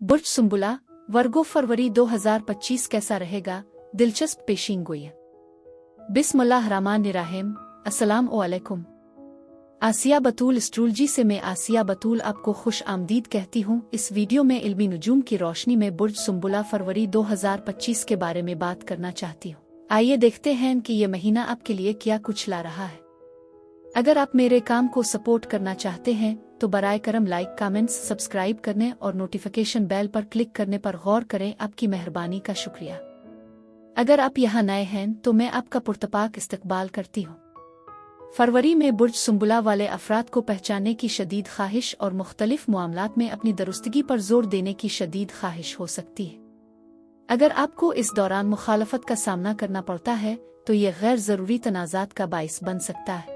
बुर्ज सुंबुला वर्गो फरवरी 2025 कैसा रहेगा? दिलचस्प पेशीनगोई। बिस्मिल्लाहिर्रहमानिर्रहीम। अस्सलाम वालेकुम। आसिया बतूल एस्ट्रोलॉजी से मैं आसिया बतूल आपको खुश आमदीद कहती हूँ। इस वीडियो में इल्मी नुजूम की रोशनी में बुर्ज सुंबुला फरवरी 2025 के बारे में बात करना चाहती हूँ। आइए देखते हैं कि ये महीना आपके लिए क्या कुछ ला रहा है। अगर आप मेरे काम को सपोर्ट करना चाहते हैं तो बराए करम लाइक, कमेंट्स, सब्सक्राइब करने और नोटिफिकेशन बेल पर क्लिक करने पर गौर करें। आपकी मेहरबानी का शुक्रिया। अगर आप यहाँ नए हैं तो मैं आपका पुरतपाक इस्तकबाल करती हूँ। फरवरी में बुर्ज सुंबुला वाले अफराद को पहचानने की शदीद ख्वाहिश और मुख्तलिफ मामलात में अपनी दुरुस्तगी पर जोर देने की शदीद ख्वाहिश हो सकती है। अगर आपको इस दौरान मुखालफत का सामना करना पड़ता है तो ये गैर ज़रूरी तनाज़ात का बाइस बन सकता है।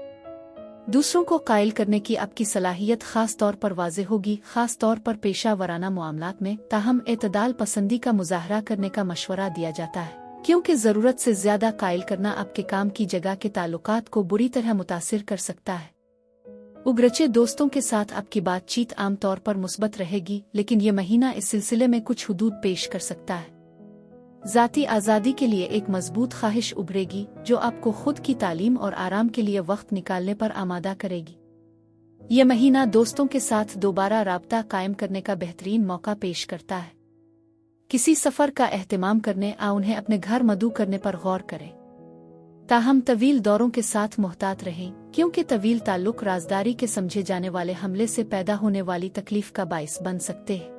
दूसरों को कायल करने की आपकी सलाहियत खास तौर पर वाज़ेह होगी, खास तौर पर पेशा वराना मामलात में। ताहम एतदाल पसंदी का मुजाहरा करने का मशवरा दिया जाता है, क्योंकि ज़रूरत से ज़्यादा कायल करना आपके काम की जगह के ताल्लुकात को बुरी तरह मुतासिर कर सकता है। उग्रचे दोस्तों के साथ आपकी बातचीत आम तौर पर मुस्बत रहेगी, लेकिन ये महीना इस सिलसिले में कुछ हुदूद पेश कर सकता है। ज़ाती आज़ादी के लिए एक मजबूत ख्वाहिश उभरेगी जो आपको खुद की तालीम और आराम के लिए वक्त निकालने पर आमादा करेगी। ये महीना दोस्तों के साथ दोबारा राब्ता कायम करने का बेहतरीन मौका पेश करता है। किसी सफ़र का एहतिमाम करने या उन्हें अपने घर मदऊ करने पर गौर करें। ताहम तवील दौरों के साथ मुहतात रहें, क्योंकि तवील ताल्लुक राजदारी के समझे जाने वाले हमले से पैदा होने वाली तकलीफ का बाइस बन सकते हैं।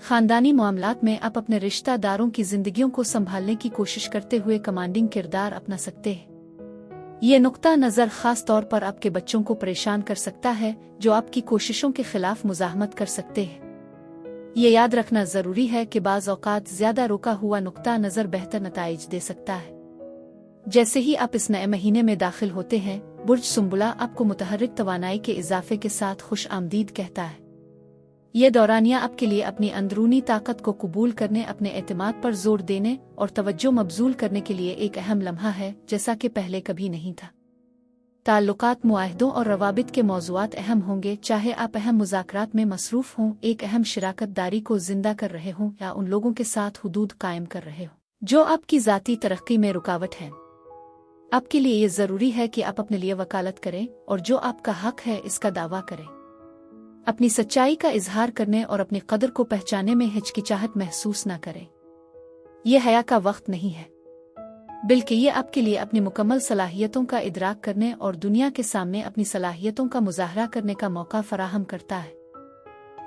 खानदानी मामलात में आप अपने रिश्तेदारों की जिंदगियों को संभालने की कोशिश करते हुए कमांडिंग किरदार अपना सकते हैं। ये नुक्ता नज़र खास तौर पर आपके बच्चों को परेशान कर सकता है, जो आपकी कोशिशों के खिलाफ मुजाहमत कर सकते हैं। ये याद रखना ज़रूरी है कि बाज़ औक़ात ज़्यादा रुका हुआ नुक्ता नज़र बेहतर नताइज दे सकता है। जैसे ही आप इस नए महीने में दाखिल होते हैं, बुर्ज सुंबुला आपको मुतहर्रिक तवानाई के इजाफे के साथ खुश आमदीद कहता है। ये दौरानिया आपके लिए अपनी अंदरूनी ताकत को कबूल करने, अपने एतमाद पर जोर देने और तवज्जो मबजूल करने के लिए एक अहम लम्हा है, जैसा कि पहले कभी नहीं था। ताल्लुकात, मुआहदों और रवाबित के मौज़ूआत अहम होंगे, चाहे आप अहम मुज़ाकरात में मसरूफ़ हों, एक अहम शिराकत दारी को जिंदा कर रहे हों या उन लोगों के साथ हुदूद कायम कर रहे हों जो आपकी ज़ाती तरक्की में रुकावट हैं। आपके लिए ये ज़रूरी है कि आप अपने लिए वकालत करें और जो आपका हक है इसका दावा करें। अपनी सच्चाई का इजहार करने और अपनी कदर को पहचानने में हिचकिचाहट महसूस न करें। यह हया का वक्त नहीं है, बल्कि ये आपके लिए अपनी मुकम्मल सलाहियतों का इदराक करने और दुनिया के सामने अपनी सलाहियतों का मुजाहरा करने का मौका फराहम करता है।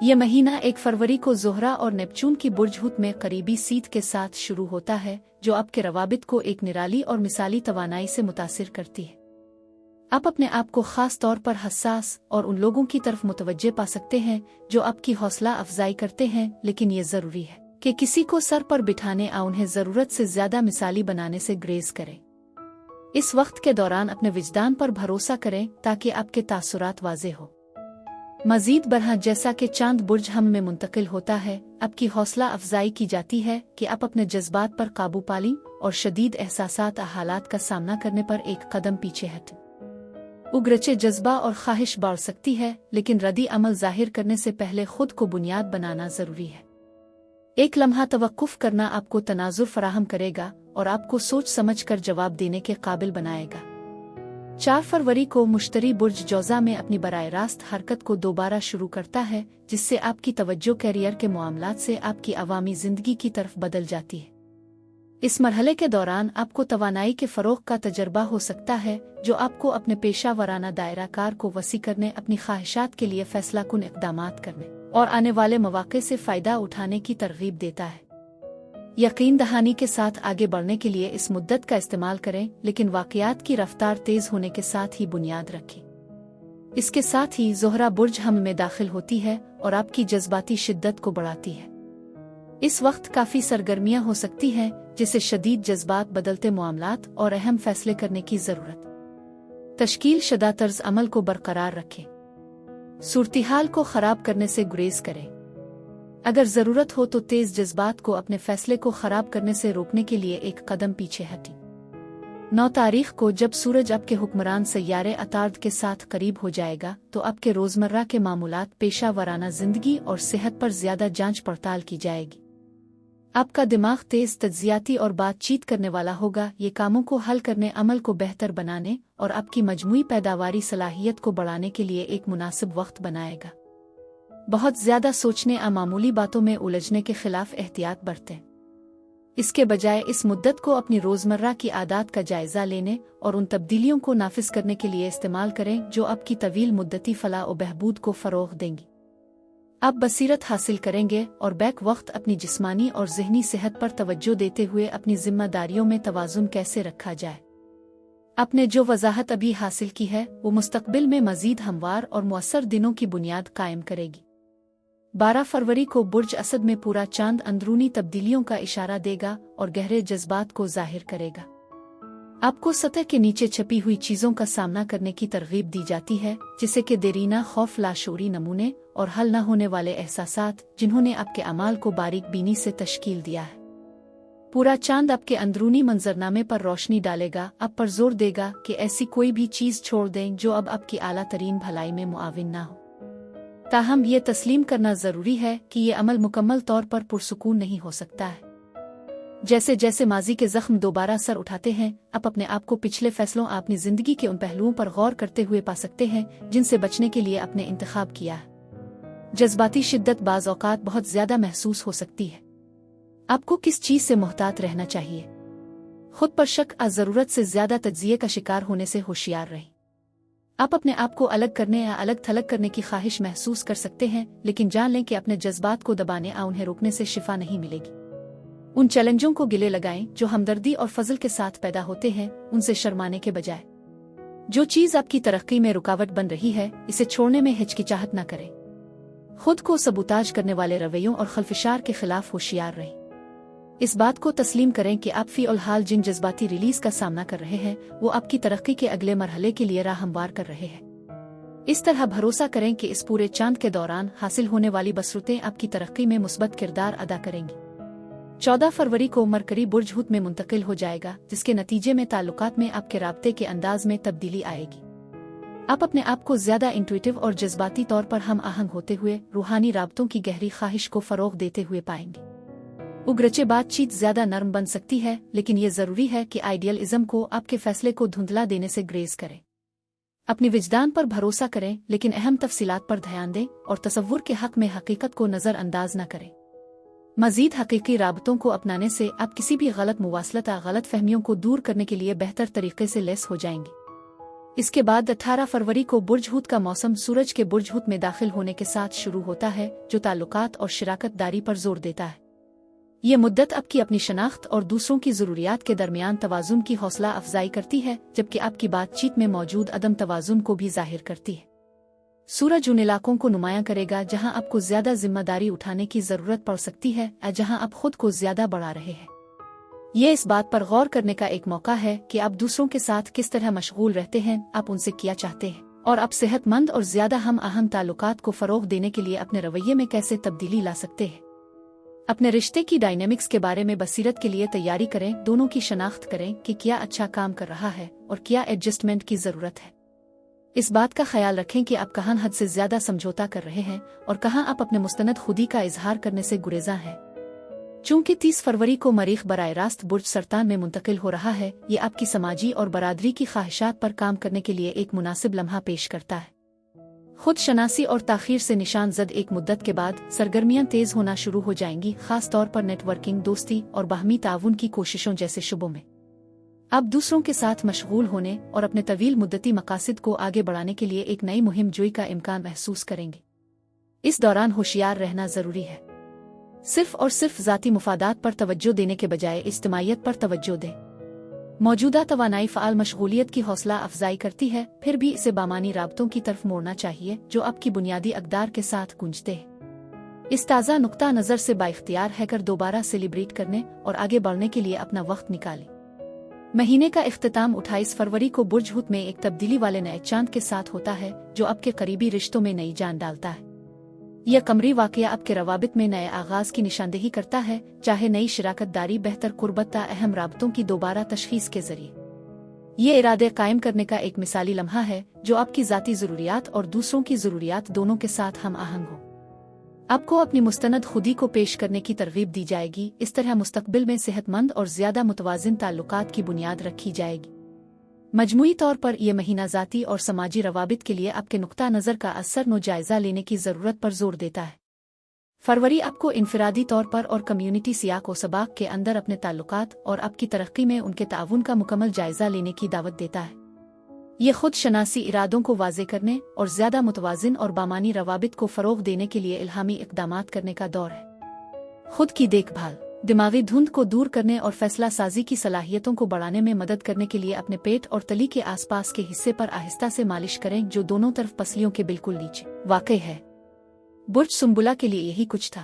यह महीना 1 फरवरी को ज़ोहरा और नेपचून की बुर्ज हुत में करीबी सीध के साथ शुरू होता है, जो आपके रवाबित को एक निराली और मिसाली तवानाई से मुतासिर करती है। आप अपने आप को खास तौर पर हसास और उन लोगों की तरफ मुतवज्जे पा सकते हैं जो आपकी हौसला अफजाई करते हैं, लेकिन ये ज़रूरी है कि किसी को सर पर बिठाने या उन्हें ज़रूरत से ज़्यादा मिसाली बनाने से ग्रेज करें। इस वक्त के दौरान अपने विजदान पर भरोसा करें ताकि आपके तासुरात वाज़ेह हो। मज़ीद बरहा, जैसा कि चांद बुर्ज हम में मुंतकिल होता है, आपकी हौसला अफजाई की जाती है कि आप अपने जज्बात पर काबू पा लें और शदीद एहसासात हालात का सामना करने पर एक कदम पीछे हटें। उग्रचे जज्बा और ख्वाहिश बढ़ सकती है, लेकिन रद्दी अमल जाहिर करने से पहले खुद को बुनियाद बनाना जरूरी है। एक लम्हा तवक्कुफ करना आपको तनाजुर फराहम करेगा और आपको सोच समझ कर जवाब देने के काबिल बनाएगा। 4 फरवरी को मुश्तरी बुर्ज जौज़ा में अपनी बराह रास्त हरकत को दोबारा शुरू करता है, जिससे आपकी तवज्जो कैरियर के मामलात से आपकी अवामी जिंदगी की तरफ बदल जाती है। इस मरहले के दौरान आपको तवानाई के फ़रोग़ का तजर्बा हो सकता है, जो आपको अपने पेशा वराना दायरा कार को वसी करने, अपनी ख्वाहिशात के लिए फैसला कुन इक़दामात करने और आने वाले मौक़े से फ़ायदा उठाने की तरग़ीब देता है। यकीन दहानी के साथ आगे बढ़ने के लिए इस मुद्दत का इस्तेमाल करें, लेकिन वाक़यात की रफ्तार तेज़ होने के साथ ही बुनियाद रखें। इसके साथ ही ज़ोहरा बुर्ज हम में दाखिल होती है और आपकी जज्बाती शिद्दत को बढ़ाती है। इस वक्त काफ़ी सरगर्मियाँ हो सकती हैं, जिसे शदीद जज्बात, बदलते मामलात और अहम फैसले करने की ज़रूरत। तश्कील शदा तर्ज अमल को बरकरार रखें। सूरत-ए-हाल को ख़राब करने से गुरेज करें। अगर ज़रूरत हो तो तेज़ जज्बात को अपने फैसले को ख़राब करने से रोकने के लिए एक कदम पीछे हटें। 9 तारीख को जब सूरज आपके हुक्मरान सैयारे अतार्द के साथ करीब हो जाएगा तो आपके रोज़मर्रा के मामूलात, पेशा वराना जिंदगी और सेहत पर ज्यादा जांच पड़ताल की जाएगी। आपका दिमाग तेज, तज्जियाती और बातचीत करने वाला होगा। ये कामों को हल करने, अमल को बेहतर बनाने और आपकी मजमूई पैदावारी सलाहियत को बढ़ाने के लिए एक मुनासिब वक्त बनाएगा। बहुत ज्यादा सोचने, अमामूली बातों में उलझने के खिलाफ एहतियात बरतें। इसके बजाय इस मुद्दत को अपनी रोज़मर्रा की आदत का जायजा लेने और उन तब्दीलियों को नाफिज करने के लिए इस्तेमाल करें जो आपकी तवील मुद्दती फलाह और बहबूद को फ़रोग़ देंगी। आप बसीरत हासिल करेंगे और बैक वक्त अपनी जिस्मानी और ज़हनी सेहत पर तवज्जो देते हुए अपनी जिम्मेदारियों में तवाज़ुन कैसे रखा जाए। आपने जो वजाहत अभी हासिल की है वो मुस्तक़बिल में मज़ीद हमवार और मुअस्सर दिनों की बुनियाद कायम करेगी। 12 फरवरी को बुर्ज असद में पूरा चांद अंदरूनी तब्दीलियों का इशारा देगा और गहरे जज्बात को जाहिर करेगा। आपको सतह के नीचे छपी हुई चीज़ों का सामना करने की तरगीब दी जाती है, जिसे कि देरीना खौफ, लाशूरी नमूने और हल न होने वाले एहसासात जिन्होंने आपके अमाल को बारीक बीनी से तश्कील दिया है। पूरा चांद आपके अंदरूनी मंजरनामे पर रोशनी डालेगा, आप पर जोर देगा कि ऐसी कोई भी चीज़ छोड़ दें जो अब आपकी आला तरीन भलाई में मुआविन ना हो। ताहम ये तस्लीम करना ज़रूरी है कि ये अमल मुकम्मल तौर पर पुरसुकून नहीं हो सकता है। जैसे जैसे माजी के ज़ख्म दोबारा सर उठाते हैं, आप अपने आप को पिछले फैसलों, अपनी ज़िंदगी के उन पहलुओं पर गौर करते हुए पा सकते हैं जिनसे बचने के लिए आपने इंतखाब किया है। जज्बाती शिद्दत बाज़ औक़ात बहुत ज़्यादा महसूस हो सकती है। आपको किस चीज़ से मोहतात रहना चाहिए? खुद पर शक, ज़रूरत से ज़्यादा तज्ज़िये का शिकार होने से होशियार रहें। आप अपने आप को अलग करने या अलग थलग करने की ख्वाहिश महसूस कर सकते हैं, लेकिन जान लें कि अपने जज्बात को दबाने या उन्हें रोकने से शिफा नहीं मिलेगी। उन चैलेंजों को गिले लगाएं जो हमदर्दी और फजल के साथ पैदा होते हैं, उनसे शर्माने के बजाय। जो चीज़ आपकी तरक्की में रुकावट बन रही है, इसे छोड़ने में हिचकिचाहट न करें। खुद को सबूताज करने वाले रवैयों और खलफिशार के खिलाफ होशियार रहें। इस बात को तस्लीम करें कि आप फ़ी हाल जिन जज्बाती रिलीज का सामना कर रहे हैं वो आपकी तरक्की के अगले मरहले के लिए राह हमवार कर रहे हैं। इस तरह भरोसा करें कि इस पूरे चांद के दौरान हासिल होने वाली बसरतें आपकी तरक्की में मुस्बत किरदार अदा करेंगी। 14 फरवरी को मरकरी बुर्ज हुत में मुंतकिल हो जाएगा, जिसके नतीजे में ताल्लुकात में आपके राब्ते के अंदाज में तब्दीली आएगी। आप अपने आप को ज्यादा इंट्यूटिव और जज्बाती तौर पर हम आहंग होते हुए रूहानी राब्तों की गहरी ख्वाहिश को फ़रोग़ देते हुए पाएंगे। उग्रचे बातचीत ज्यादा नरम बन सकती है, लेकिन ये जरूरी है कि आइडियलिज्म को आपके फैसले को धुंधला देने से ग्रेज करें। अपनी विजदान पर भरोसा करें, लेकिन अहम तफसीलात पर ध्यान दें और तसव्वुर के हक में हकीकत को नज़रअंदाज न करें। मजीद हकीकी राबतों को अपनाने से आप किसी भी गलत मुवासलत या गलत फहमियों को दूर करने के लिए बेहतर तरीके से लैस हो जाएंगे। इसके बाद 18 फरवरी को बुर्ज हुत का मौसम सूरज के बुर्ज हुत में दाखिल होने के साथ शुरू होता है, जो ताल्लुकात और शराकत दारी पर जोर देता है। ये मुद्दत आपकी अपनी शनाख्त और दूसरों की ज़रूरियात के दरमियान तवाज़ुन की हौसला अफजाई करती है, जबकि आपकी बातचीत में मौजूद अदम तवाज़ुन को भी जाहिर करती है। सूरज उन इलाकों को नुमायां करेगा जहां आपको ज्यादा जिम्मेदारी उठाने की जरूरत पड़ सकती है या जहां आप खुद को ज्यादा बढ़ा रहे हैं। ये इस बात पर गौर करने का एक मौका है कि आप दूसरों के साथ किस तरह मशगूल रहते हैं, आप उनसे क्या चाहते हैं, और आप सेहतमंद और ज्यादा हम आहंग ताल्लुकात को फ़रोग़ देने के लिए अपने रवैये में कैसे तब्दीली ला सकते हैं। अपने रिश्ते की डायनेमिक्स के बारे में बसीरत के लिए तैयारी करें। दोनों की शनाख्त करें कि क्या अच्छा काम कर रहा है और क्या एडजस्टमेंट की ज़रूरत है। इस बात का ख्याल रखें कि आप कहाँ हद से ज्यादा समझौता कर रहे हैं और कहाँ आप अपने मुस्तनद खुदी का इजहार करने से गुरेजा हैं। चूंकि 30 फरवरी को मरीख बराह रास्त बुर्ज सरतान में मुंतकिल हो रहा है, ये आपकी समाजी और बरादरी की ख्वाहिशात पर काम करने के लिए एक मुनासिब लम्हा पेश करता है। खुद शनासी और ताखीर से निशान जद एक मुद्दत के बाद सरगर्मियां तेज होना शुरू हो जाएंगी, खास तौर पर नेटवर्किंग, दोस्ती और बाहमी ताउन की कोशिशों जैसे शुबों में। आप दूसरों के साथ मशगूल होने और अपने तवील मुद्दती मकासद को आगे बढ़ाने के लिए एक नई मुहिम जोई का इम्कान महसूस करेंगे। इस दौरान होशियार रहना जरूरी है। सिर्फ और सिर्फ ज़ाती मुफादात पर तवज्जो देने के बजाय इज्तिमाइयत पर तवज्जो दें। मौजूदा तवानाई फ़आल मशगूलियत की हौसला अफजाई करती है, फिर भी इसे बामानी राबतों की तरफ मोड़ना चाहिए जो आपकी बुनियादी अक़दार के साथ गूंजते हैं। इस ताज़ा नुक्ता नज़र से बाइख्तियार है कर दोबारा सेलिब्रेट करने और आगे बढ़ने के लिए अपना वक्त निकालें। महीने का इख्तिताम 28 फरवरी को बुर्ज हुत में एक तब्दीली वाले नए चांद के साथ होता है, जो आपके करीबी रिश्तों में नई जान डालता है। यह कमरी वाक़या आपके रवाबित में नए आगाज़ की निशानदेही करता है, चाहे नई शराकत दारी, बेहतर कुर्बत या अहम राबतों की दोबारा तशख़ीस के जरिए। ये इरादे कायम करने का एक मिसाली लम्हा है जो आपकी ज़ाती ज़रूरियात और दूसरों की ज़रूरियात दोनों के साथ हम आहंग हो। आपको अपनी मुस्तनद खुदी को पेश करने की तरगीब दी जाएगी। इस तरह मुस्तकबिल में सेहतमंद और ज़्यादा मुतवाज़िन ताल्लुकात की बुनियाद रखी जाएगी। मजमूई तौर पर यह महीना ज़ाती और समाजी रवाबित के लिए आपके नुक्ता नज़र का असर नो जायज़ा लेने की ज़रूरत पर जोर देता है। फरवरी आपको इनफरादी तौर पर और कम्युनिटी सियाक व सबाक के अंदर अपने ताल्लुकात और आपकी तरक्की में उनके ताउन का मुकम्मल जायज़ा लेने की दावत देता है। ये खुद शनासी इरादों को वाज़े करने और ज़्यादा मुतवाज़िन और बामानी रवाबित को फ़रोग़ देने के लिए इल्हामी इक़दामात करने का दौर है। खुद की देखभाल, दिमागी धुंध को दूर करने और फैसला साजी की सलाहियतों को बढ़ाने में मदद करने के लिए अपने पेट और तली के आसपास के हिस्से पर आहिस्ता से मालिश करें जो दोनों तरफ पसलियों के बिल्कुल नीचे वाक़ई है। बुर्ज सुंबुला के लिए यही कुछ था।